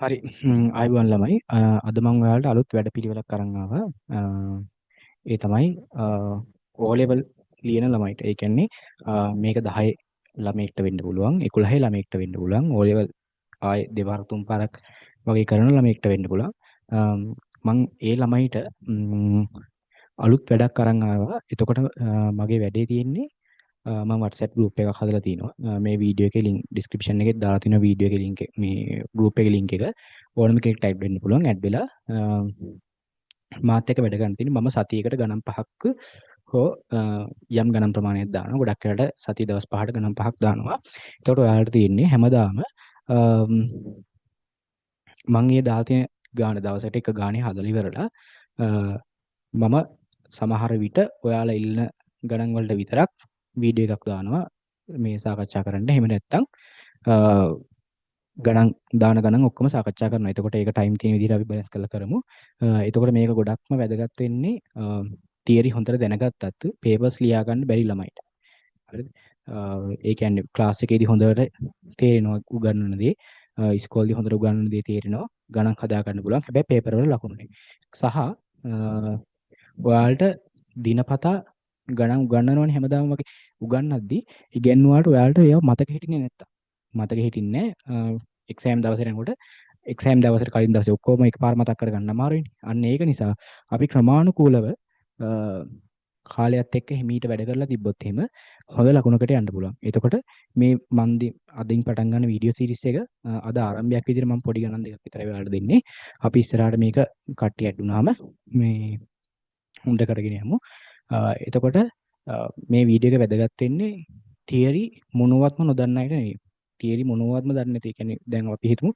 හරි. ආයුබෝවන් ළමයි. අද මම ඔයාලට අලුත් වැඩපිළිවෙලක් අරන් ආවා. අ, ඒ තමයි O level ලියන ළමයිට. ඒ කියන්නේ මේක 10 ළමයෙක්ට වෙන්න පුළුවන්, 11 ළමයෙක්ට වෙන්න පුළුවන්. O level ආයේ දෙපාර තුන් පාරක් වගේ කරන ළමයෙක්ට වෙන්න පුළුවන්. මම ඒ ළමයිට අලුත් වැඩක් අරන් ආවා. එතකොට මගේ වැඩේ තියෙන්නේ මම WhatsApp group එකක් හදලා තිනවා. මේ වීඩියෝ එකේ link description එකේ දාලා තියෙන වීඩියෝ එකේ link මේ group එකේ link එක ඕනම කෙනෙක් type වෙන්න පුළුවන් add වෙලා මාත් එක්ක වැඩ ගන්න තියෙන්නේ. මම සතියකට ගණන් 5ක් හෝ යම් ගණන් ප්‍රමාණයක් දානවා. ගොඩක් වෙලාට සතිය දවස් 5ට ගණන් 5ක් දානවා. එතකොට ඔයාලට තියෙන්නේ හැමදාම මම මේ දාලා තියෙන ගාන දවසට එක ගානේ හදලා ඉවරලා මම සමහර විට ඔයාලා ඉල්ලන ගණන් වලට විතරක් වීඩියෝ එකක් දානවා මේ සාකච්ඡා කරන්න. එහෙම නැත්නම් ගණන් දාන ගණන් ඔක්කොම සාකච්ඡා කරනවා. එතකොට ඒක ටයිම් තියෙන විදිහට අපි බැලන්ස් කරලා කරමු. එතකොට මේක ගොඩක්ම වැදගත් වෙන්නේ තියරි හොඳට දැනගත්තත් පේපර්ස් ලියා ගන්න බැරි ළමයිට. හරිද? ඒ කියන්නේ ක්ලාස් එකේදී හොඳට තේරෙනවා උගන්වන දේ. ඉස්කෝලේදී හොඳට උගන්වන දේ තේරෙනවා. ගණන් හදා ගන්න පුළුවන්. හැබැයි පේපර් වල ලකුණු නේ. සහ ඔයාලට දිනපතා ගණන් උගන්වනවනේ හැමදාම වගේ උගන්වද්දි ඉගෙනුවාට ඔයාලට ඒව මතක හිටින්නේ නැත්තම් මතක හිටින්නේ එක්සෑම් දවසේ යනකොට එක්සෑම් දවසට කලින් දවසේ ඔක්කොම එකපාර මතක් කරගන්න අමාරුයිනේ. අන්න ඒක නිසා අපි ක්‍රමානුකූලව කාලයත් එක්ක හිමීට වැඩ කරලා තිබ්බොත් එහෙම හොඳ ලකුණකට යන්න පුළුවන්. එතකොට මේ මන්දි අදින් පටන් ගන්න වීඩියෝ සීරීස් එක අද ආරම්භයක් විදිහට මම පොඩි ගණන් දෙකක් විතරයි ඔයාලට දෙන්නේ. අපි ඉස්සරහට මේක කට්ටිය ඇඩ්ුනාම මේ උන්ට කරගෙන යමු. එතකොට මේ වීඩියෝ එක වැදගත් වෙන්නේ තියරි මොනවත්ම නොදන්න අයට නෙවෙයි. තියරි මොනවත්ම දන්නේ නැති. ඒ කියන්නේ දැන් අපි හිතමු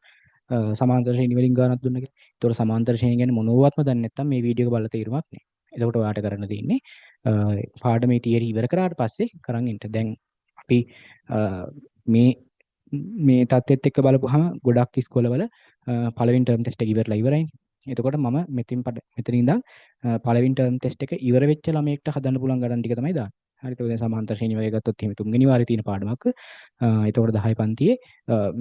සමාන්තර ශ්‍රේණි වලින් ගානක් දුන්නා කියලා. ඒතකොට සමාන්තර ශ්‍රේණි ගැන මොනවත්ම දන්නේ නැත්නම් මේ වීඩියෝ එක බලලා තේරුමක් නැහැ. එතකොට ඔයාලට කරන්න තියෙන්නේ පාඩමේ තියරි ඉවර කරාට පස්සේ කරන් ඉන්න. දැන් අපි මේ මේ தත්ත්වෙත් එක්ක බලපුවාම ගොඩක් ඉස්කෝලවල පළවෙනි ටර්ම් ටෙස්ට් එක ඉවරලා ඉවරයිනේ. එතකොට මම මෙතන ඉඳන් පළවෙනි ටර්ම් ටෙස්ට් එක ඉවර වෙච්ච ළමයෙක්ට හදන්න පුළුවන් ගණන් ටික තමයි දාන්නේ. හරිද? ඔය දැන් සමාන්තර ශ්‍රේණි වගේ ගත්තොත් එහෙම තුන්වෙනි වාරේ තියෙන පාඩමක්. එතකොට 10 පන්තියේ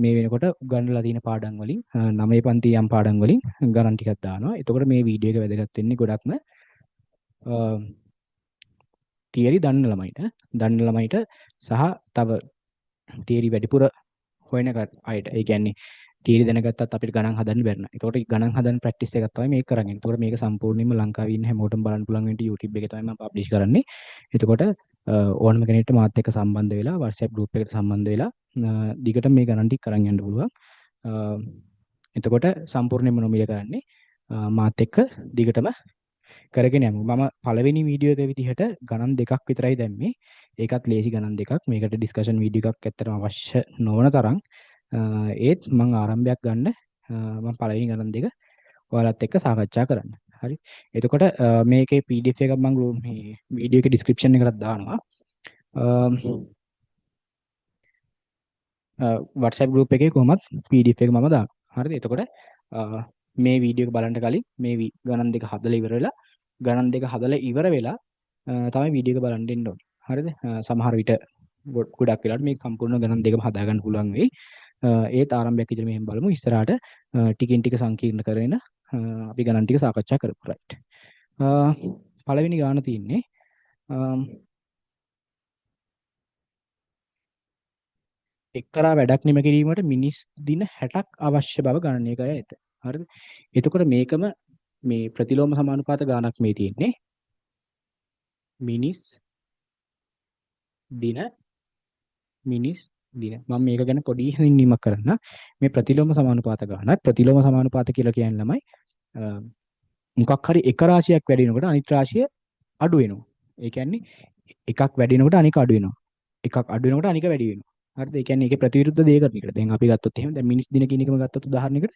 මේ වෙනකොට උගන්වලා තියෙන පාඩම් වලින් 9 පන්තියේ යම් පාඩම් වලින් ගණන් ටිකක් දානවා. එතකොට මේ වීඩියෝ එක වැදගත් වෙන්නේ ගොඩක්ම තියරි දන්න ළමයිට සහ තව තියරි වැඩිපුර හොයන අයට. ඒ කියන්නේ තියරි දැනගත්තත් අපිට ගණන් හදන්න බැරි නෑ. ඒකට ගණන් හදන්න ප්‍රැක්ටිස් එකක් තමයි මේක කරන්නේ. ඒකට මේක සම්පූර්ණයෙන්ම ලංකාවේ ඉන්න හැමෝටම බලන්න පුළුවන් වෙන්න YouTube එකේ තමයි මම පබ්ලිෂ් කරන්නේ. එතකොට ඕනම කෙනෙක්ට මාත් එක්ක සම්බන්ධ වෙලා WhatsApp group එකට සම්බන්ධ වෙලා දිගට මේ ගණන් ටික කරන් යන්න පුළුවන්. එතකොට සම්පූර්ණයෙන්ම නොමිලේ කරන්නේ මාත් එක්ක දිගටම කරගෙන යමු. මම පළවෙනි වීඩියෝ එක විදිහට ගණන් දෙකක් විතරයි දැම්මේ. ඒකත් ලේසි ගණන් දෙකක්. මේකට ඩිස්කෂන් වීඩියෝ එකක් ඇත්තටම අවශ්‍ය නොවන තරම්. ඒත් මම ආරම්භයක් ගන්න මම පළවෙනි ගණන් දෙක ඔයාලත් එක්ක සාකච්ඡා කරන්න. හරි. එතකොට මේකේ PDF එකක් මම මේ වීඩියෝ එකේ ඩිස්ක්‍රිප්ෂන් එකකට දානවා. WhatsApp group එකේ කොහොමත් PDF එක මම දානවා. හරිද? එතකොට මේ වීඩියෝ එක බලන්න කලින් මේ ගණන් දෙක හදලා ඉවර වෙලා ගණන් දෙක හදලා ඉවර වෙලා තමයි වීඩියෝ එක බලන්න එන්න ඕනේ. හරිද? සමහර විට ගොඩක් වෙලාවට මේ සම්පූර්ණ ගණන් දෙකම හදා ගන්න පුළුවන් වෙයි. ඒත් ආරම්භයක් විදිහට මෙහෙම බලමු. ඉස්සරහට ටිකින් ටික සංකීර්ණ කරගෙන අපි ගණන් ටික සාකච්ඡා කරමු. රයිට්. පළවෙනි ගාන තියෙන්නේ එක්තරා වැඩක් නිම කිරීමට මිනිස් දින 60ක් අවශ්‍ය බව ගණනය කර ඇත. හරිද? එතකොට මේකම මේ ප්‍රතිලෝම සමානුපාත ගානක් මේ තියෙන්නේ. මිනිස් දින මම මේක ගැන පොඩි හැඳින්වීමක් කරන්න. මේ ප්‍රතිලෝම සමානුපාත ගානක් ප්‍රතිලෝම සමානුපාත කියලා කියන්නේ ළමයි මොකක් හරි එක රාශියක් වැඩි වෙනකොට අනිත් රාශිය අඩු වෙනවා. ඒ කියන්නේ එකක් වැඩි වෙනකොට අනික අඩු වෙනවා. එකක් අඩු වෙනකොට අනික වැඩි වෙනවා. හරිද? ඒ කියන්නේ ඒකේ ප්‍රතිවිරුද්ධ දේ කරන එකට. දැන් අපි ගත්තොත් එහෙම දැන් මිනිස් දින කියන එකම ගත්තොත් උදාහරණයකට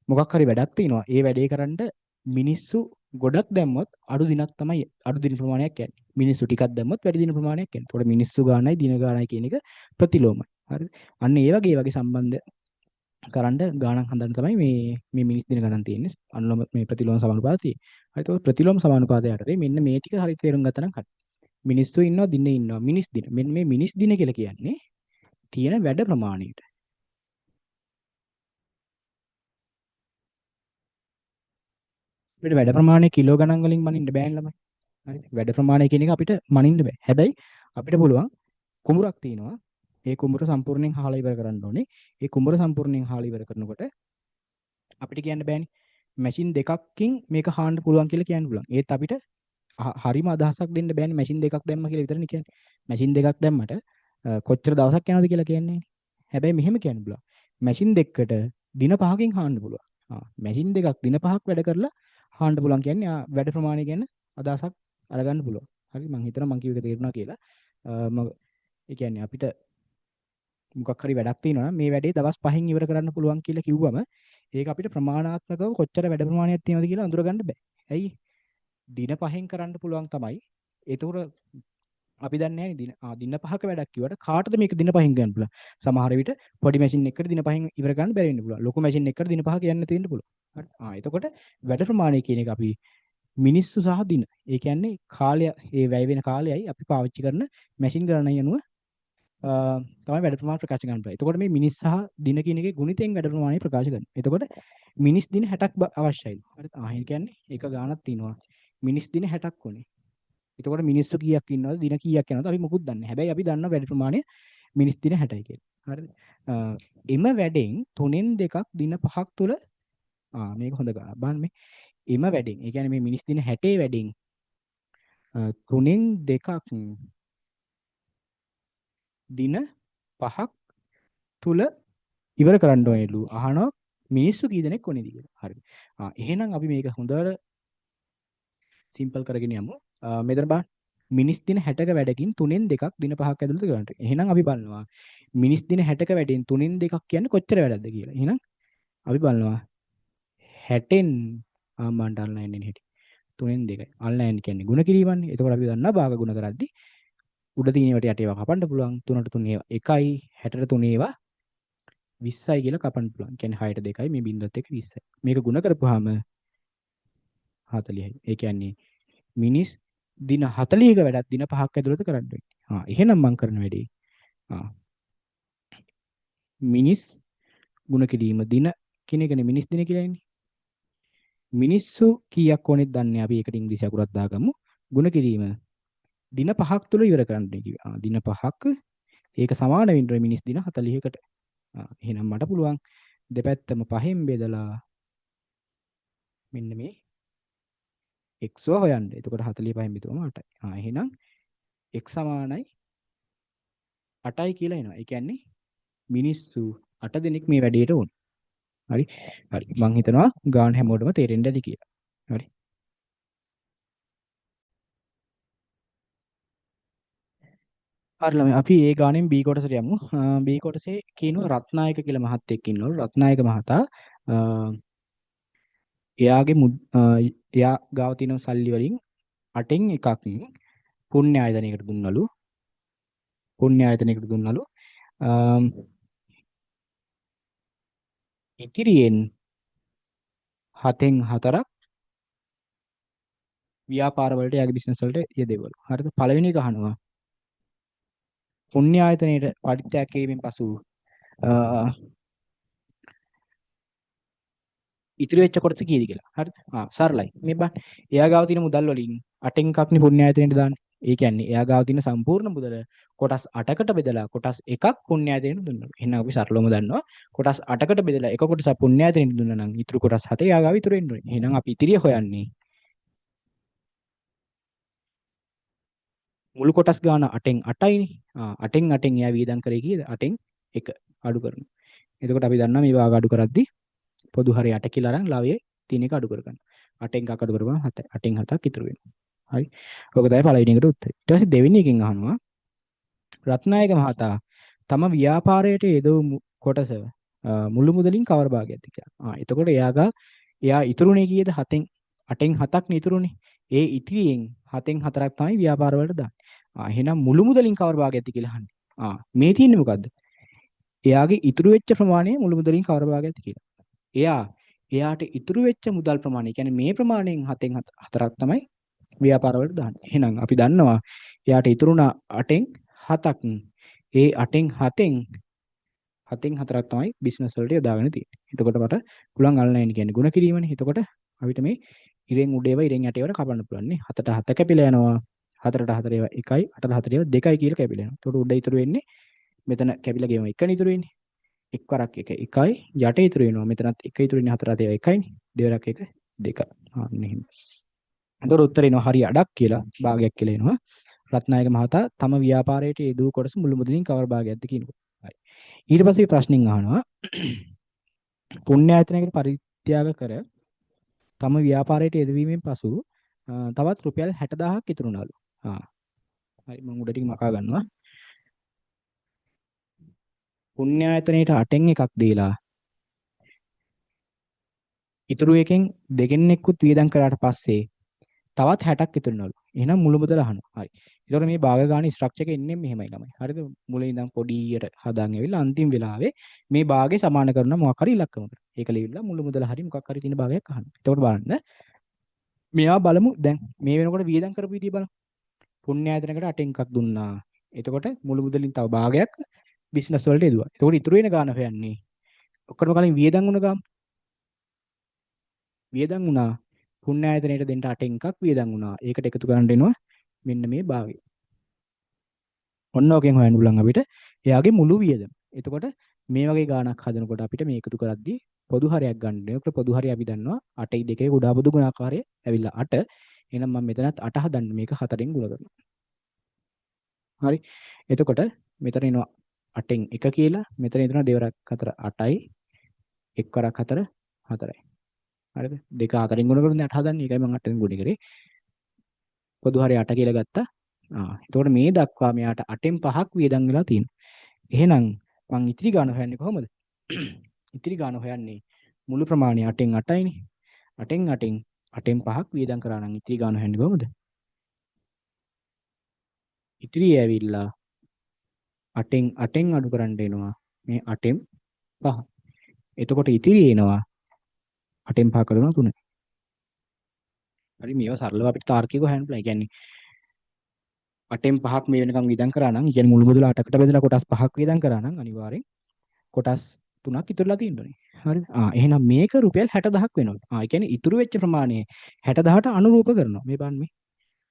මොකක් හරි වැඩක් තියෙනවා. ඒ වැඩේ කරන්න මිනිස්සු ගොඩක් දැම්මොත් අඩු දිනක් තමයි අඩු දින ප්‍රමාණයක් යන්නේ. මිනිස්සු ටිකක් දැම්මොත් වැඩි දින ප්‍රමාණයක් යන්නේ. ඒතකොට මිනිස්සු ගානයි දින ගානයි කියන එක ප්‍රතිලෝමයි. හරිද? අන්න ඒ වගේ සම්බන්ධ කරන්න ගානක් හදන්න තමයි මේ මිනිස් දින ගණන් තියෙන්නේ. අනුලෝම මේ ප්‍රතිලෝම සමානුපාතය තියෙන්නේ. හරිද? ඒතකොට ප්‍රතිලෝම සමානුපාතය යටතේ මෙන්න මේ ටික හරියට තේරුම් ගත්තා නම් හරි. මිනිස්සු ඉන්නවා දිනේ ඉන්නවා මිනිස් දින. මෙන්න මේ මිනිස් දින කියලා කියන්නේ තියෙන වැඩ ප්‍රමාණයට. අපිට වැඩ ප්‍රමාණය කිලෝ ගණන් වලින් මනින්න බෑනේ ළමයි. හරිද? වැඩ ප්‍රමාණය කියන එක අපිට මනින්න බෑ. හැබැයි අපිට පුළුවන් කුඹුරක් තියෙනවා. ඒ කුඹුර සම්පූර්ණයෙන් හාලා ඉවර කරන්න ඕනේ. ඒ කුඹුර සම්පූර්ණයෙන් හාලා ඉවර කරනකොට අපිට කියන්න බෑනේ. මැෂින් දෙකකින් මේක හාන්න පුළුවන් කියලා කියන්න පුළුවන්. ඒත් අපිට හරිම අදහසක් දෙන්න බෑනේ මැෂින් දෙකක් දැම්ම කියලා විතරනේ කියන්නේ. මැෂින් දෙකක් දැම්මට කොච්චර දවසක් යනවද කියලා කියන්නේ නැහැ. හැබැයි මෙහෙම කියන්න පුළුවන්. මැෂින් දෙකකට දින 5කින් හාන්න පුළුවන්. මැෂින් දෙකක් දින 5ක් වැඩ කරලා හාන්න පුළුවන් කියන්නේ වැඩ ප්‍රමාණය ගැන අදහසක් අරගන්න පුළුවන්. හරි මම හිතනවා මම කියව එක තේරුණා කියලා. ඒ කියන්නේ අපිට මොකක් හරි වැඩක් තියෙනවා නම් මේ වැඩේ දවස් 5න් ඉවර කරන්න පුළුවන් කියලා කිව්වම ඒක අපිට ප්‍රමාණාත්මකව කොච්චර වැඩ ප්‍රමාණයක් තියෙනවද කියලා අඳුරගන්න බෑ. ඇයි? දින 5න් කරන්න පුළුවන් තමයි. ඒතකොට අපි දන්නේ නැහැ දින 5ක වැඩක් කිව්වට කාටද මේක දින 5න් ගන්න පුළුවන්. සමහර විට පොඩි මැෂින් එකකට දින 5න් ඉවර කරන්න බැරි වෙන්න පුළුවන්. ලොකු මැෂින් එකකට දින 5ක යන්න තියෙන්න පුළුවන්. හරි. එතකොට වැඩ ප්‍රමාණය කියන එක අපි මිනිස්සු සහ දින. ඒ කියන්නේ කාලය ඒ වැය වෙන කාලයයි අපි පාවිච්චි කරන මැෂින් ගණනයි අනුව තමයි වැඩ ප්‍රමාණය ප්‍රකාශ කරන්න බෑ. එතකොට මේ මිනිස් සහ දින කියන එකේ ගුණිතෙන් වැඩ ප්‍රමාණය ප්‍රකාශ කරනවා. එතකොට මිනිස් දින 60ක් අවශ්‍යයි. හරිද? ඒ කියන්නේ එක ගාණක් තියෙනවා. මිනිස් දින 60ක් ඕනේ. එතකොට මිනිස්සු කීයක් ඉන්නවද දින කීයක් යනවද අපි මොකුත් දන්නේ නැහැ. හැබැයි අපි දන්න වැඩ ප්‍රමාණය මිනිස් දින 60යි කියලා. හරිද? එම වැඩෙන් 3න් 2ක් දින 5ක් තුල මේක හොඳ ගානක්. බලන්න මේ එම වැඩෙන්. ඒ කියන්නේ මේ මිනිස් දින 60 වැඩෙන් 3න් 2ක් දින 5ක් තුල ඉවර කරන්න ඕනෙලු. අහනවා මිනිස්සු කී දෙනෙක් ඕනේද කියලා. හරි. එහෙනම් අපි මේක හොඳට සිම්පල් කරගෙන යමු. මෙතන බලන්න. මිනිස් දින 60ක වැඩකින් 3න් 2ක් දින 5ක් ඇතුළත කරන්න. එහෙනම් අපි බලනවා මිනිස් දින 60ක වැඩෙන් 3න් 2ක් කියන්නේ කොච්චර වැඩක්ද කියලා. එහෙනම් අපි බලනවා 60න් මන්ට අල්ලන්නේ නැහැටි. 3න් 2යි. අල්ලන්නේ කියන්නේ ಗುಣ කිරීමන්නේ. එතකොට අපි දන්නවා භාග ගුණ කරද්දි උඩ තියෙන ඒවාට යට ඒවා කපන්න පුළුවන්. 3ට 3 ඒවා 1යි 60ට 3 ඒවා 20යි කියලා කපන්න පුළුවන්. කියන්නේ 6ට 2යි මේ බින්දුවත් එක්ක 20යි. මේක ಗುಣ කරපුවාම 40යි. ඒ කියන්නේ මිනිස් දින 40ක වැඩක් දින 5ක් ඇතුළත කරන්න වෙන්නේ. එහෙනම් මම කරන වැඩේ මිනිස් ගුණ කිරීම දින කියන එකනේ මිනිස් දින කියලා ඉන්නේ. මිනිස්සු කීයක් ඕනෙද දන්නේ අපි ඒකට ඉංග්‍රීසි අකුරක් දාගමු. ගුණ කිරීම දින 5ක් තුල ඉවර කරන්න කිව්වා. දින 5ක් ඒක සමාන වෙන්නේ මිනිස් දින 40කට. එහෙනම් මට පුළුවන් දෙපැත්තම 5න් බෙදලා මෙන්න මේ x හොයන්න. එතකොට 45න් බෙදුවම 8යි. එහෙනම් x සමානයි 8යි කියලා එනවා. ඒ කියන්නේ මිනිස්සු 8 දෙනෙක් මේ වැඩේට ඕන. හරි. හරි. මම හිතනවා ගාන හැමෝටම තේරෙන්න ඇති කියලා. හරි. හරි ළමයි අපි ඒ ගානෙන් B කොටසට යමු. B කොටසේ කියනවා රත්නායක කියලා මහත්තයෙක් ඉන්නවලු. රත්නායක මහතා එයාගේ එයා ගාව තියෙන සල්ලි වලින් 8න් එකක් පුණ්‍ය ආයතනයකට දුන්නලු. පුණ්‍ය ආයතනයකට දුන්නලු. ඉතිරියෙන් 7න් 4ක් ව්‍යාපාර වලට යාගේ බිස්නස් වලට යෙදෙවලු. හරිද? පළවෙනි එක අහනවා පුණ්‍ය ආයතනයේට පරිත්‍යාග කිරීමෙන් පසු ඉතිරි වෙච්ච කොටස කීයද කියලා. හරිද? සරලයි. මේ බලන්න. එයා ගාව තියෙන මුදල් වලින් 8න් එකක්නේ පුණ්‍ය ආයතනයට දාන්නේ. ඒ කියන්නේ එයා ගාව තියෙන සම්පූර්ණ මුදල කොටස් 8කට බෙදලා කොටස් එකක් පුණ්‍ය ආයතනයට දුන්නා. එහෙනම් අපි සරලවම දන්නවා කොටස් 8කට බෙදලා එක කොටසක් පුණ්‍ය ආයතනයට දුන්නා නම් ඉතුරු කොටස් 7 එයා ගාව ඉතුරු වෙන්න ඕනේ. එහෙනම් අපි ඉතිරිය හොයන්නේ මුළු කොටස් ගාන 8න් 8යිනේ. 8න් 8න් එයා වියදම් කරේ කීයද? 8න් 1 අඩු කරනවා. එතකොට අපි දන්නවා මේ වාග අඩු කරද්දී පොදු හරය 8 කියලා අරන් ලවයේ තියෙන එක අඩු කරගන්න. 8න් එකක් අඩු කරපුවම 7යි. 8න් 7ක් ඉතුරු වෙනවා. හරි. ඔක තමයි පළවෙනි එකට උත්තරේ. ඊට පස්සේ දෙවෙනි එකෙන් අහනවා රත්නායක මහතා තම ව්‍යාපාරයට යෙදවු කොටස මුළු මුදලින් කවර භාගයක්ද කියලා. එතකොට එයා ඉතුරුනේ කීයද? 7න් 8න් 7ක් නේ ඉතුරුනේ. ඒ ඉතිරියෙන් 7න් 4ක් තමයි ව්‍යාපාර වලට දාන්නේ. එහෙනම් මුළු මුදලින් කවර භාගයක්ද කියලා අහන්නේ. මේ තියෙන්නේ මොකද්ද? එයාගේ ඉතුරු වෙච්ච ප්‍රමාණය මුළු මුදලින් කවර භාගයක්ද කියලා. එයාට ඉතුරු වෙච්ච මුදල් ප්‍රමාණය කියන්නේ මේ ප්‍රමාණයෙන් 7න් 4ක් තමයි ව්‍යාපාර වලට දාන්නේ. එහෙනම් අපි දන්නවා එයාට ඉතුරුනා 8න් 7ක්. ඒ 8න් 7න් 4ක් තමයි බිස්නස් වලට යොදාගෙන තියෙන්නේ. එතකොට මට පුළුවන් අල්ලන්නේ කියන්නේ ಗುಣ කිරීමනේ. එතකොට අපිට මේ ඉරෙන් උඩ ඒවා ඉරෙන් යට ඒවා කපන්න පුළුවන් නේ. 7ට 7 කැපිලා යනවා. 4ට 4 ඒවා 1යි 8ට 4 ඒවා 2යි කියලා කැපිලා යනවා. එතකොට උඩ ඉතුරු වෙන්නේ මෙතන කැපිලා ගියම 1නේ ඉතුරු වෙන්නේ. එක් වරක් 1 1යි යට ඉතුරු වෙනවා. මෙතනත් 1 ඉතුරු වෙන්නේ 4ට ඒවා 1යිනේ. දෙවරක් 1 2. අන්න එහෙම. එතකොට උත්තරේ එනවා හරි අඩක් කියලා භාගයක් කියලා එනවා. රත්නායක මහතා තම ව්‍යාපාරයට යෙදූ කොටස මුළු මුදලින් කවර භාගයක්ද කියනකොට. හරි. ඊට පස්සේ ප්‍රශ්نين අහනවා පුණ්‍යායතනයකට පරිත්‍යාග කර තම ව්‍යාපාරයට යෙදවීමෙන් පසු තවත් රුපියල් 60000ක් ඉතුරුනාලු. හරි මම උඩ ටික මකා ගන්නවා. පුණ්‍යායතනයට 8න් එකක් දීලා ඉතුරු එකෙන් දෙකෙනෙක්කුත් වියදම් කරාට පස්සේ තවත් 60ක් ඉතුරුනලු. එහෙනම් මුළු මුදල අහනවා. හරි. ඒතකොට මේ භාග ගාන ස්ට්‍රක්චර් එකේ එන්නේ මෙහෙමයි ළමයි. හරිද? මුලින් ඉඳන් පොඩියට හදාන් ඇවිල්ලා අන්තිම වෙලාවේ මේ භාගේ සමාන කරන මොකක් හරි ඉලක්කමකට. ඒක ලියවිලා මුළු මුදල හරි මොකක් හරි තියෙන භාගයක් අහනවා. එතකොට බලන්න මෙයා බලමු දැන් මේ වෙනකොට වියදම් කරපු විදිය බලමු. පුණ්‍යායතනකට 8න් එකක් දුන්නා. එතකොට මුළු මුදලින් තව භාගයක් බිස්නස් වලට යදුවා. එතකොට ඉතුරු වෙන ගාන හොයන්නේ. ඔක්කොම කලින් වියදම් වුණ ගාම. වියදම් වුණා. පුණ්‍යායතනයට දෙන්න 8න් එකක් වියදම් වුණා. ඒකට එකතු කරන්න එනවා මෙන්න මේ භාගය. ඔන්න ඔකෙන් හොයන්න පුළුවන් අපිට එයාගේ මුළු වියදම. එතකොට මේ වගේ ගාණක් හදනකොට අපිට මේ එකතු කරද්දී පොදු හරයක් ගන්න ඕනේ. ඒකට පොදු හරය අපි දන්නවා 8යි 2යි කුඩා පොදු ගුණාකාරය ඇවිල්ලා 8. එහෙනම් මම මෙතනත් 8 හදන්න මේක 4ෙන් ගුණ කරනවා. හරි. එතකොට මෙතන එනවා 8න් 1 කියලා. මෙතන එනවා දෙවරක් 4 8යි. එක් වරක් 4 4යි. හරිද? 2 4ෙන් ගුණ කරුනේ 8 හදන්නේ. ඒකයි මම 8ෙන් ගුණ කරේ. පොදු හරය 8 කියලා ගත්තා. එතකොට මේ දක්වා මෙයාට 8න් 5ක් වියදම් වෙලා තියෙනවා. එහෙනම් මං ඉතිරි ගාන හොයන්නේ කොහොමද? ඉතිරි ගාන හොයන්නේ මුළු ප්‍රමාණය 8න් 8යිනේ. 8න් 8න් 8න් 5ක් වියදම් කරා නම් ඉතිරි ගාන හොයන්නේ කොහොමද? ඉතිරි ඇවිල්ලා 8න් 8න් අඩු කරන්න එනවා. මේ 8න් 5. එතකොට ඉතිරි එනවා 8න් 5 කරනවා 3. හරි මේවා සරලව අපිට තාර්කිකව හොයන්න පුළුවන්. ඒ කියන්නේ 8න් 5ක් මේ වෙනකම් වියදම් කරා නම්, කියන්නේ මුළු මුදල 8කට බෙදලා කොටස් 5ක් වියදම් කරා නම් අනිවාර්යෙන් කොටස් 3ක් ඉතුරුලා තියෙන්නේ. හරිද? එහෙනම් මේක රුපියල් 60000ක් වෙනවා. ඒ කියන්නේ ඉතුරු වෙච්ච ප්‍රමාණය 60000ට අනුරූප කරනවා. මේ බලන්න මේ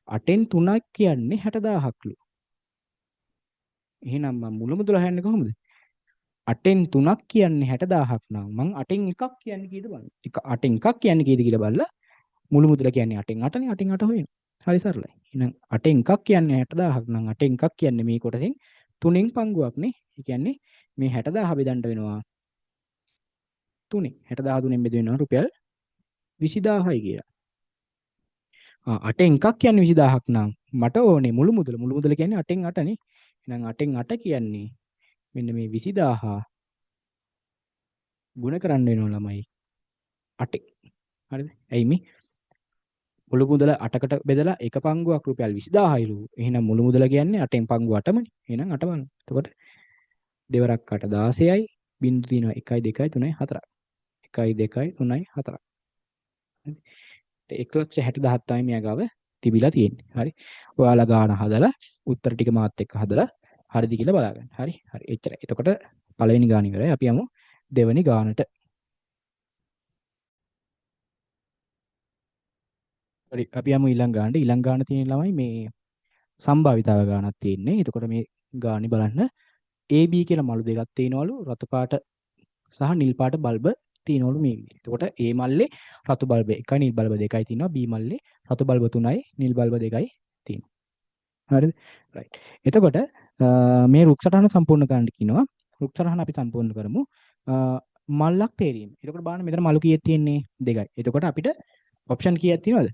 8න් 3ක් කියන්නේ 60000ක්ලු. එහෙනම් මම මුළු මුදල හොයන්නේ කොහොමද? 8න් 3ක් කියන්නේ 60000ක් නම් මම 8න් එකක් කියන්නේ කීයද බලන්න. 8න් එකක් කියන්නේ කීයද කියලා බලලා මුළු මුදල කියන්නේ 8න් 8නේ 8න් 8 හොයනවා. හරි සරලයි. එහෙනම් 8න් එකක් කියන්නේ 60000ක් නම් 8න් එකක් කියන්නේ මේ කොටසෙන් 3න් පංගුවක් නේ. ඒ කියන්නේ මේ 60000 බෙදන්න වෙනවා 3. 60000 3ෙන් බෙද වෙනවා රුපියල් 20000යි කියලා. 8න් එකක් කියන්නේ 20000ක් නම් මට ඕනේ මුළු මුදල කියන්නේ 8න් 8නේ. එහෙනම් 8න් 8 කියන්නේ මෙන්න මේ 20000 ගුණ කරන්න වෙනවා ළමයි 8. හරිද? ඇයි මේ මුළු මුදල 8කට බෙදලා එක පංගුවක් රුපියල් 20000යිලු. එහෙනම් මුළු මුදල කියන්නේ 8න් පංගුව 8මනේ. එහෙනම් 8 බලන්න. එතකොට දෙවරක් 8 16යි. බිංදු තියෙනවා 1යි 2යි 3යි 4යි. 1යි 2යි 3යි 4යි. හරි. 1,60,000 තමයි මෙයා ගාව තිබිලා තියෙන්නේ. හරි. ඔයාලා ගාන හදලා උත්තර ටික මාත් එක්ක හදලා හරිද කියලා බලාගන්න. හරි. හරි. එච්චරයි. එතකොට පළවෙනි ගාන ඉවරයි. අපි යමු දෙවෙනි ගානට. හරි. අපි යමු ඊළඟ ගානට. ඊළඟ ගාන තියෙන ළමයි මේ සම්භාවිතාව ගානක් තියෙන්නේ. එතකොට මේ ගානේ බලන්න AB කියලා මළු දෙකක් තියෙනවලු. රතු පාට සහ නිල් පාට බල්බ තියෙනවලු මේ විදිහට. එතකොට A මල්ලේ රතු බල්බ 1යි නිල් බල්බ 2යි තියෙනවා. B මල්ලේ රතු බල්බ 3යි නිල් බල්බ 2යි තියෙනවා. හරිද? රයිට්. එතකොට මේ රුක් සටහන සම්පූර්ණ කරන්න කියනවා. රුක් සටහන අපි සම්පූර්ණ කරමු. මල්ලක් තේරීම. එතකොට බලන්න මෙතන මලු කීයක් තියෙන්නේ? 2යි. එතකොට අපිට ඔප්ෂන් කීයක් තියෙනවද?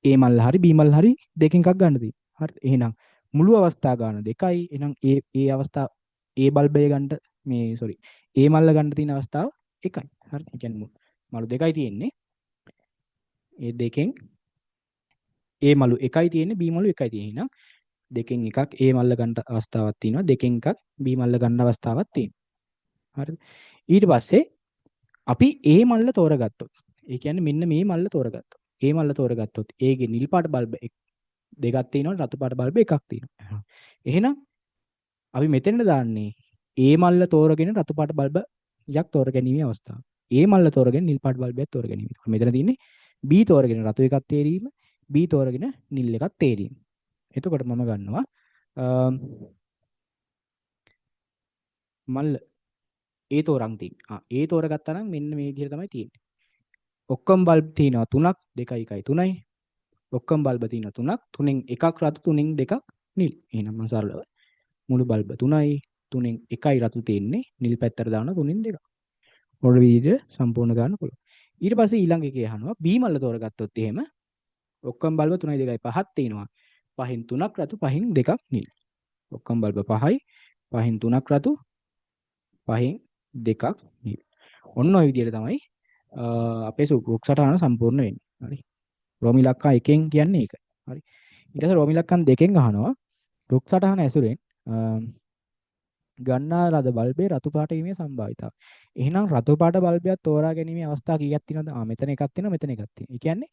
A මල්ල හරි B මල්ල හරි දෙකෙන් එකක් ගන්න තියෙනවා. හරිද? එහෙනම් මුළු අවස්ථා ගන්න 2යි. එහෙනම් A අවස්ථාව A බල්බය ගන්න මේ සෝරි A මල්ල ගන්න තියෙන අවස්ථාව 1යි. හරිද? ඒ කියන්නේ මලු 2යි තියෙන්නේ. ඒ දෙකෙන් A මලු 1යි තියෙන්නේ B මලු 1යි තියෙන්නේ. එහෙනම් දෙකෙන් එකක් A මල්ල ගන්න අවස්ථාවක් තියෙනවා. දෙකෙන් එකක් B මල්ල ගන්න අවස්ථාවක් තියෙනවා. හරිද? ඊට පස්සේ අපි A මල්ල තෝරගත්තොත්. ඒ කියන්නේ මෙන්න මේ මල්ල තෝරගත්තොත්. A මල්ල තෝරගත්තොත් A ගේ නිල් පාට බල්බ දෙකක් තියෙනවා. රතු පාට බල්බ එකක් තියෙනවා. එහෙනම් අපි මෙතෙන්ට දාන්නේ A මල්ල තෝරගෙන රතු පාට බල්බ යක් තෝරගැනීමේ අවස්ථාව. A මල්ල තෝරගෙන නිල් පාට බල්බයක් තෝරගැනීම. මෙතන තියෙන්නේ B තෝරගෙන රතු එකක් තේරීම B තෝරගෙන නිල් එකක් තේරීම. එතකොට මම ගන්නවා මල්ල A තෝරන් තියෙන්නේ. A තෝරගත්තා නම් මෙන්න මේ විදිහට තමයි තියෙන්නේ. ඔක්කොම බල්බ් තියෙනවා 3ක් 2 1 3යි. ඔක්කොම බල්බ තියෙනවා 3ක් 3න් එකක් රතු 3න් දෙකක් නිල්. එහෙනම් මම සරලව මුළු බල්බ 3යි 3න් එකයි රතු තියෙන්නේ නිල් පැත්තට දානවා 3න් දෙකක්. ඔය විදිහට සම්පූර්ණ ගන්න පුළුවන්. ඊට පස්සේ ඊළඟ එකේ අහනවා B මල්ල තෝරගත්තොත් එහෙම ඔක්කොම බල්බ 3යි 2යි 5ක් තියෙනවා. 5න් 3ක් රතු 5න් දෙකක් නිල්. ඔක්කොම බල්බ 5යි 5න් 3ක් රතු 5න් දෙකක් නිල්. ඔන්න ඔය විදිහට තමයි අපේ රුක් සටහන සම්පූර්ණ වෙන්නේ. හරි. රෝම ඉලක්කම් 1න් කියන්නේ ඒක. හරි. ඊට පස්සේ රෝම ඉලක්කම් 2න් අහනවා රුක් සටහන ඇසුරෙන් ගන්නා ලද බල්බේ රතු පාට වීමේ සම්භාවිතාව. එහෙනම් රතු පාට බල්බයක් තෝරා ගැනීමේ අවස්ථා කීයක් තියෙනවද? මෙතන එකක් තියෙනවා මෙතන එකක් තියෙනවා. ඒ කියන්නේ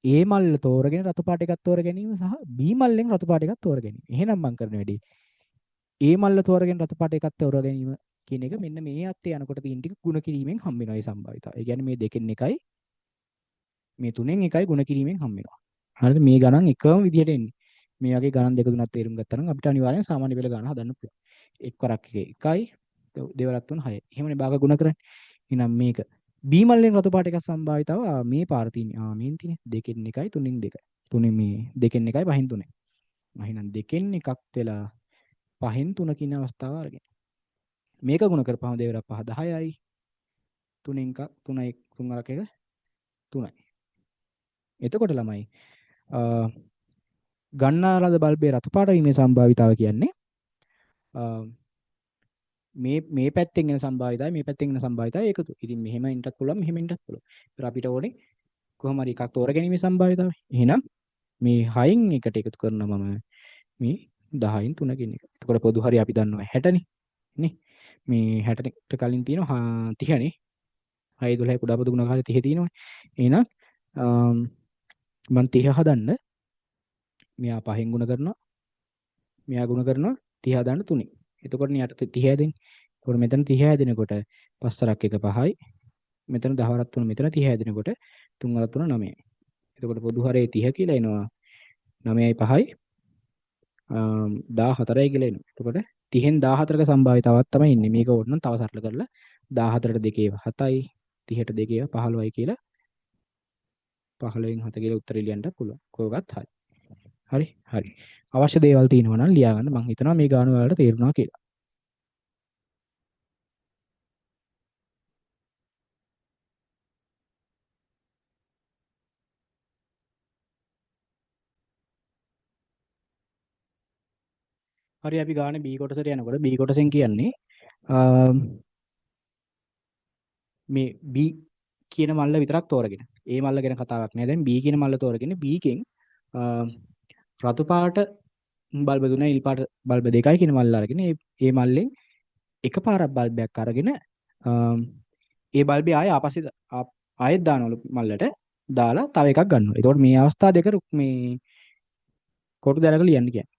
A මල්ල තෝරගෙන රතු පාට එකක් තෝරා ගැනීම සහ B මල්ලෙන් රතු පාට එකක් තෝරා ගැනීම. එහෙනම් මම කරන වැඩේ A මල්ල තෝරගෙන රතු පාට එකක් තෝරා ගැනීම කියන එක මෙන්න මේ අත්තේ යනකොට තියෙන ටික ಗುಣ කිරීමෙන් හම්බ වෙනවා මේ සම්භාවිතාව. ඒ කියන්නේ මේ දෙකෙන් එකයි මේ තුනෙන් එකයි ಗುಣ කිරීමෙන් හම්බ වෙනවා. හරිද? මේ ගණන් එකම විදිහට එන්නේ. මේ වගේ ගණන් දෙක තුනක් තේරුම් ගත්තා නම් අපිට අනිවාර්යෙන් සාමාන්‍ය පෙළ ගණන් හදන්න පුළුවන්. එක්වරක් එකයි දෙවරක් තුන 6යි. එහෙමනේ භාග ගුණ කරන්නේ. එහෙනම් මේක B මල්ලෙන් රතු පාට එකක් සම්භාවිතාව මේ පාර තියෙන්නේ. මේන් තියෙන්නේ දෙකෙන් එකයි තුනෙන් දෙකයි. තුනෙන් මේ දෙකෙන් එකයි පහෙන් තුනයි. එහෙනම් දෙකෙන් එකක් වෙලා පහෙන් තුන කියන අවස්ථාව අරගෙන. මේක ගුණ කරපුවම දෙවරක් 5 10යි. තුනෙන් එකක් 3යි 3 වරක් එක 3යි. එතකොට ළමයි ගන්නා ලද බල්බේ රතු පාට වීමේ සම්භාවිතාව කියන්නේ මේ පැත්තෙන් එන සම්භාවිතයි මේ පැත්තෙන් එන සම්භාවිතයි එකතු. ඉතින් මෙහෙම ඉන්නත් පුළුවන් මෙහෙම ඉන්නත් පුළුවන්. ඒත් අපිට ඕනේ කොහොම හරි එකක් තෝරගැනීමේ සම්භාවිතාවයි. එහෙනම් මේ 6න් එකට එකතු කරනවා මම මේ 10න් 3 කියන එක. එතකොට පොදු හරි අපි දන්නවා 60නේ. නේ? මේ 60ට කලින් තියෙනවා 30නේ. 6 12 කුඩා පොදු ගුණකාරය 30 තියෙනවනේ. එහෙනම් මම 30 හදන්න මෙයා 5න් ගුණ කරනවා. මෙයා ගුණ කරනවා 30 හදන්න 3න්. එතකොට නේ 8 30 හැදෙන්නේ. එතකොට මෙතන 30 හැදෙනකොට 5 වරක් 1 5යි. මෙතන 10 වරක් 3 මෙතන 30 හැදෙනකොට 3 වරක් 3 9යි. එතකොට පොදු හරේ 30 කියලා එනවා. 9යි 5යි 14යි කියලා එනවා. එතකොට 30න් 14ක සම්භාවිතාවක් තමයි ඉන්නේ. මේක ඕනනම් තව සරල කරලා 14ට 2 7යි 30ට 2 15යි කියලා 15න් 7 කියලා උත්තරේ ලියන්න පුළුවන්. කොහොමවත් හරි. හරි හරි. අවශ්‍ය දේවල් තියෙනවා නම් ලියා ගන්න. මම හිතනවා මේ ගාන වලට තේරුණා කියලා. හරි අපි ගානේ B කොටසට යනකොට B කොටසෙන් කියන්නේ මේ B කියන මල්ල විතරක් තෝරගෙන. A මල්ල ගැන කතාවක් නෑ. දැන් B කියන මල්ල තෝරගෙන B කෙන් රතු පාට බල්බ තුනයි නිල් පාට බල්බ දෙකයි කියන මල්ල අරගෙන ඒ මල්ලෙන් එකපාරක් බල්බයක් අරගෙන ඒ බල්බේ ආයෙ ආපස්සේ ආයෙත් දානවලු මල්ලට දාලා තව එකක් ගන්නවා. එතකොට මේ අවස්ථා දෙක මේ කොටු දැලක ලියන්න කියන්නේ.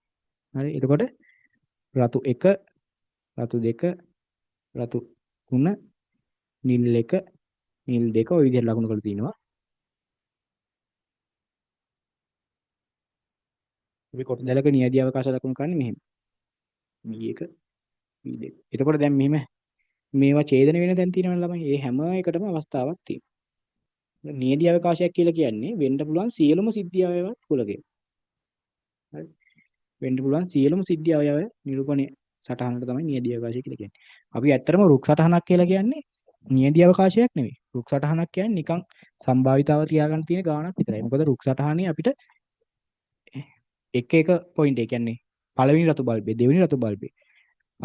හරි. එතකොට රතු 1 රතු 2 රතු 3 නිල් 1 නිල් 2 ඔය විදිහට ලකුණු කරලා තිනවා. අපි කොටු දැලක නියදී අවකාශ ලකුණු කරන්නේ මෙහෙම. B1 B2. එතකොට දැන් මෙහෙම මේවා ඡේදන වෙන තැන් තියෙනවනේ ළමයි. ඒ හැම එකටම අවස්ථාවක් තියෙනවා. නියදී අවකාශයක් කියලා කියන්නේ වෙන්න පුළුවන් සියලුම සිද්ධි අවයවත් කුලකේ. හරි. වෙන්න පුළුවන් සියලුම සිද්ධි අවයව නිරූපණය සටහනට තමයි නියදී අවකාශය කියලා කියන්නේ. අපි ඇත්තටම රුක් සටහනක් කියලා කියන්නේ නියදී අවකාශයක් නෙවෙයි. රුක් සටහනක් කියන්නේ නිකන් සම්භාවිතාව තියාගන්න තියෙන ගාණක් විතරයි. මොකද රුක් සටහනේ අපිට එක පොයින්ට් ඒ කියන්නේ පළවෙනි රතු බල්බේ දෙවෙනි රතු බල්බේ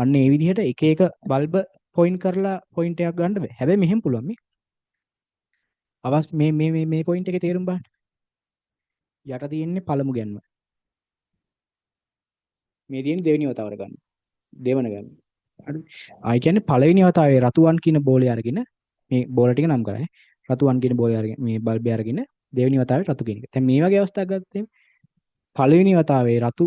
අන්න ඒ විදිහට එක බල්බ පොයින්ට් කරලා පොයින්ට් එකක් ගන්න බෑ. හැබැයි මෙහෙම පුළුවන් මේ මේ පොයින්ට් එකේ තේරුම් බලන්න. යට තියෙන්නේ පළමු ගැන්ම. මේ තියෙන්නේ දෙවෙනි වතාවට ගන්න. දෙවන ගැන්ම. හරි. ආයි කියන්නේ පළවෙනි වතාවේ රතුවන් කියන බෝලේ අරගෙන මේ බෝල ටික නම් කරන්නේ. රතුවන් කියන බෝලේ අරගෙන මේ බල්බේ අරගෙන දෙවෙනි වතාවේ රතු කියන එක. දැන් මේ වගේ අවස්ථාවක් ගත්තොත් පළවෙනි වතාවේ රතු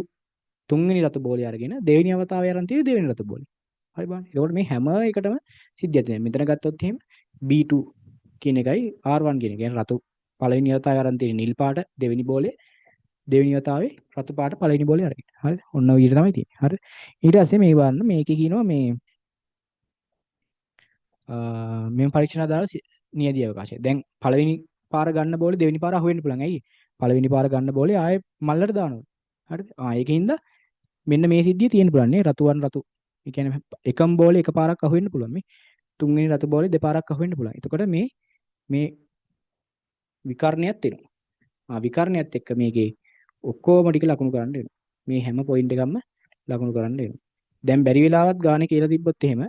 තුන්වෙනි රතු බෝලේ අරගෙන දෙවෙනි වතාවේ අරන් තියෙන දෙවෙනි රතු බෝලේ. හරි බලන්න. ඒකෝට මේ හැම එකටම සිද්ධියක් තියෙනවා. මෙතන ගත්තොත් එහෙම B2 කියන එකයි R1 කියන එක. කියන්නේ රතු පළවෙනි වතාවේ අරන් තියෙන්නේ නිල් පාට දෙවෙනි බෝලේ දෙවෙනි වතාවේ රතු පාට පළවෙනි බෝලේ අරගෙන. හරිද? ඔන්න ඔය විදිහට තමයි තියෙන්නේ. හරිද? ඊට පස්සේ මේ බලන්න මේකේ කියනවා මේ මෙම පරීක්ෂණ අදාළ නියැදී අවකාශය. දැන් පළවෙනි පාර ගන්න බෝලේ දෙවෙනි පාර අහුවෙන්න පුළුවන්. ඇයි? පළවෙනි පාර ගන්න බෝලේ ආයේ මල්ලට දානවා. හරිද? ඒකින්ද මෙන්න මේ සිද්ධිය තියෙන්න පුළුවන් නේ රතු වර්ණ රතු. ඒ කියන්නේ එකම බෝලේ එකපාරක් අහුවෙන්න පුළුවන් මේ. තුන්වෙනි රතු බෝලේ දෙපාරක් අහුවෙන්න පුළුවන්. එතකොට මේ විකර්ණයක් තියෙනවා. විකර්ණයත් එක්ක මේකේ ඔක්කොම ටික ලකුණු කරන්න වෙනවා. මේ හැම පොයින්ට් එකක්ම ලකුණු කරන්න වෙනවා. දැන් බැරි වෙලාවත් ගානේ කියලා තිබ්බොත් එහෙම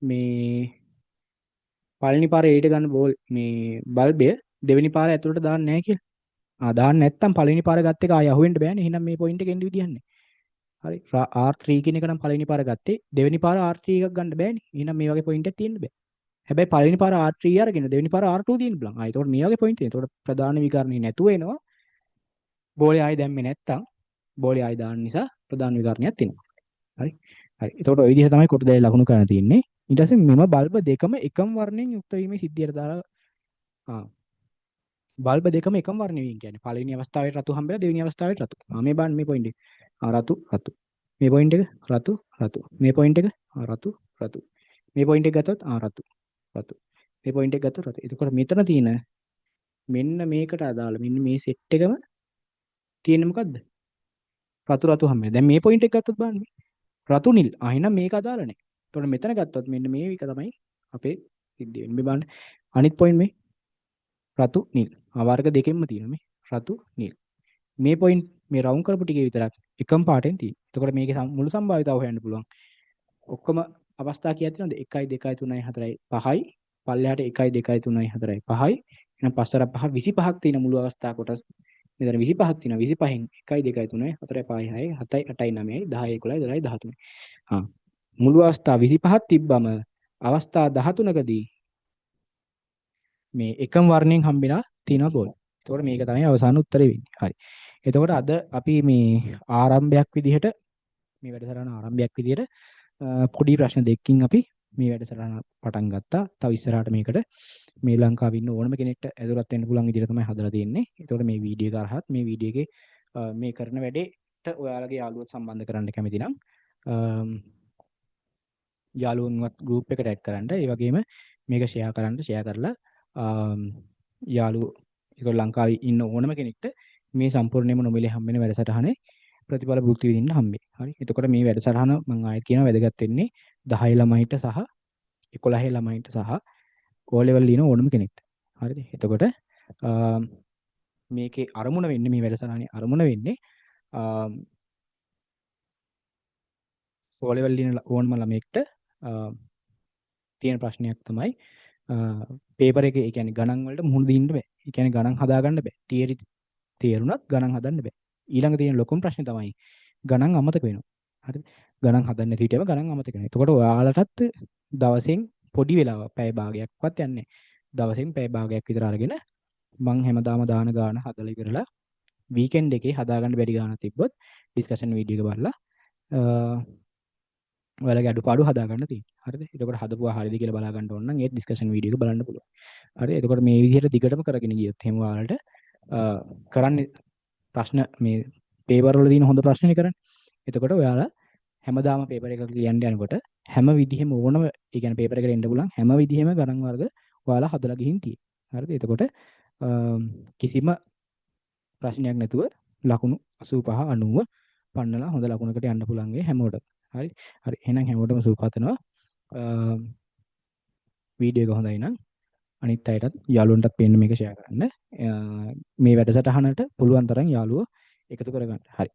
මේ පළවෙනි පාරේ එළියට ගන්න බෝල් මේ බල්බය දෙවෙනි පාර ඇතුළට දාන්නේ නැහැ කියලා. දාන්න නැත්තම් පළවෙනි පාර ගත්ත එක ආය අහුවෙන්න බෑනේ. එහෙනම් මේ පොයින්ට් එක එන්න විදියක් නැහැ. හරි. R3 කියන එක නම් පළවෙනි පාර ගත්තේ. දෙවෙනි පාර R3 එකක් ගන්න බෑනේ. එහෙනම් මේ වගේ පොයින්ට් එකක් තියෙන්න බෑ. හැබැයි පළවෙනි පාර R3 අරගෙන දෙවෙනි පාර R2 තියෙන්න පුළුවන්. ඒතකොට මේ වගේ පොයින්ට් තියෙනවා. ඒතකොට ප්‍රධාන විකරණේ නැතුව එනවා. බෝලේ ආයි දැම්මේ නැත්තම් බෝලේ ආයි දාන්න නිසා ප්‍රධාන විකරණයක් තියෙනවා. හරි. හරි. එතකොට ওই විදිහ තමයි කොටු දෙකේ ලකුණු කරන්න තියෙන්නේ. ඊට පස්සේ මෙම බල්බ දෙකම එකම වර්ණයෙන් යුක්ත වීමේ සිද්ධියට දාලා බල්බ දෙකම එකම වර්ණ වීම කියන්නේ පළවෙනි අවස්ථාවේ රතු හම්බෙලා දෙවෙනි අවස්ථාවේ රතු. මේ බලන්න මේ පොයින්ට් එක. රතු රතු. මේ පොයින්ට් එක රතු රතු. මේ පොයින්ට් එක රතු රතු. මේ පොයින්ට් එක ගත්තොත් රතු රතු. මේ පොයින්ට් එක ගත්තොත් රතු. එතකොට මෙතන තියෙන මෙන්න මේකට අදාළ මෙන්න මේ සෙට් එකම තියෙන්නේ මොකද්ද? රතු රතු හැම. දැන් මේ පොයින්ට් එක ගත්තොත් බලන්න මේ. රතු නිල්. එහෙනම් මේක අදාළ නැහැ. එතකොට මෙතන ගත්තොත් මෙන්න මේ එක තමයි අපේ සිද්ධිය වෙන්නේ. මේ බලන්න. අනිත් පොයින්ට් මේ රතු නිල්. වර්ග දෙකෙන්ම තියෙනවා මේ. රතු නිල්. මේ පොයින්ට් මේ රවුන්ඩ් කරපු ටිකේ විතරක් එකම පාටෙන් තියෙනවා. එතකොට මේකේ මුළු සම්භාවිතාව හොයන්න පුළුවන්. ඔක්කොම අවස්ථා කීයක් තියෙනවද? 1 2 3 4 5යි. පල්ලෙහාට 1 2 3 4 5යි. එහෙනම් 5 5 25ක් තියෙන මුළු අවස්ථා කොටස්. මෙතන 25ක් තියෙනවා. 25න් 1 2 3 4 5 6 7 8 9යි 10 11 12 13. මුළු අවස්ථා 25ක් තිබ්බම අවස්ථා 13කදී මේ එකම වර්ණයෙන් හම්බෙලා තියෙනවා ගෝල්. එතකොට මේක තමයි අවසාන උත්තරේ වෙන්නේ. හරි. එතකොට අද අපි මේ ආරම්භයක් විදිහට මේ වැඩසටහන ආරම්භයක් විදිහට පොඩි ප්‍රශ්න දෙකකින් අපි මේ වැඩසටහන පටන් ගත්තා. තව ඉස්සරහට මේකට මේ ලංකාවේ ඉන්න ඕනම කෙනෙක්ට ඇතුළත් වෙන්න පුළුවන් විදිහට තමයි හදලා තියෙන්නේ. එතකොට මේ වීඩියෝ එක කරහත් මේ වීඩියෝ එකේ මේ කරන වැඩේට ඔයාලගේ යාළුවොත් සම්බන්ධ කරන්න කැමති නම් යාළුවන්වත් group එකට add කරන්න. ඒ වගේම මේක share කරන්න. share කරලා යාළුවෝ ඒක ලංකාවේ ඉන්න ඕනම කෙනෙක්ට මේ සම්පූර්ණයෙන්ම නොමිලේ හම්බෙන වැඩසටහනේ ප්‍රතිඵල භුක්ති විඳින්න හම්බෙයි. හරි. එතකොට මේ වැඩසටහන මම ආයෙත් කියනවා වැදගත් වෙන්නේ 10 ළමයින්ට සහ 11 ළමයින්ට සහ O level ලියන ඕනම කෙනෙක්ට. හරිද? එතකොට මේකේ අරමුණ වෙන්නේ මේ වැඩසටහනේ අරමුණ වෙන්නේ O level ලියන ඕනම ළමයෙක්ට තියෙන ප්‍රශ්නයක් තමයි පේපර් එකේ ඒ කියන්නේ ගණන් වලට මුහුණ දෙන්න බෑ. ඒ කියන්නේ ගණන් හදා ගන්න බෑ. තියරි තේරුණත් ගණන් හදන්න බෑ. ඊළඟ තියෙන ලොකුම ප්‍රශ්නේ තමයි ගණන් අමතක වෙනවා. හරිද? ගණන් හදන්න නැති හිටියම ගණන් අමතක වෙනවා. එතකොට ඔයාලටත් දවසෙන් පොඩි වෙලාවක් පැය භාගයක්වත් යන්නේ නැහැ. දවසෙන් පැය භාගයක් විතර අරගෙන මං හැමදාම දාන ගාන හදලා ඉවරලා වීකෙන්ඩ් එකේ හදාගන්න බැරි ගානක් තිබ්බොත් ඩිස්කෂන් වීඩියෝ එක බලලා ඔයාලගේ අඩුපාඩු හදාගන්න තියෙනවා. හරිද? එතකොට හදපුවා හරියද කියලා බලා ගන්න ඕන නම් ඒ ඩිස්කෂන් වීඩියෝ එක බලන්න පුළුවන්. හරි. එතකොට මේ විදිහට දිගටම කරගෙන ගියොත් එහෙම ඔයාලට කරන්නේ ප්‍රශ්න මේ පේපර් වල තියෙන හොඳ ප්‍රශ්නනේ කරන්නේ. එතකොට ඔයාලා හැමදාම පේපර් එකක් ලියන්න යනකොට හැම විදිහෙම ඕනම ඒ කියන්නේ පේපර් එකට එන්න පුළුවන් හැම විදිහෙම ගණන් වර්ග ඔයාලා හදලා ගිහින් තියෙයි. හරිද? එතකොට කිසිම ප්‍රශ්නයක් නැතුව ලකුණු 85 90 පන්නලා හොඳ ලකුණකට යන්න පුළුවන් වෙයි හැමෝටම. හරි. හරි. එහෙනම් හැමෝටම සුවපතනවා. වීඩියෝ එක හොඳයි නම් අනිත් අයටත් යාළුවන්ටත් පේන්න මේක ෂෙයා කරන්න. මේ වැඩසටහනට පුළුවන් තරම් යාළුවෝ එකතු කරගන්න. හරි.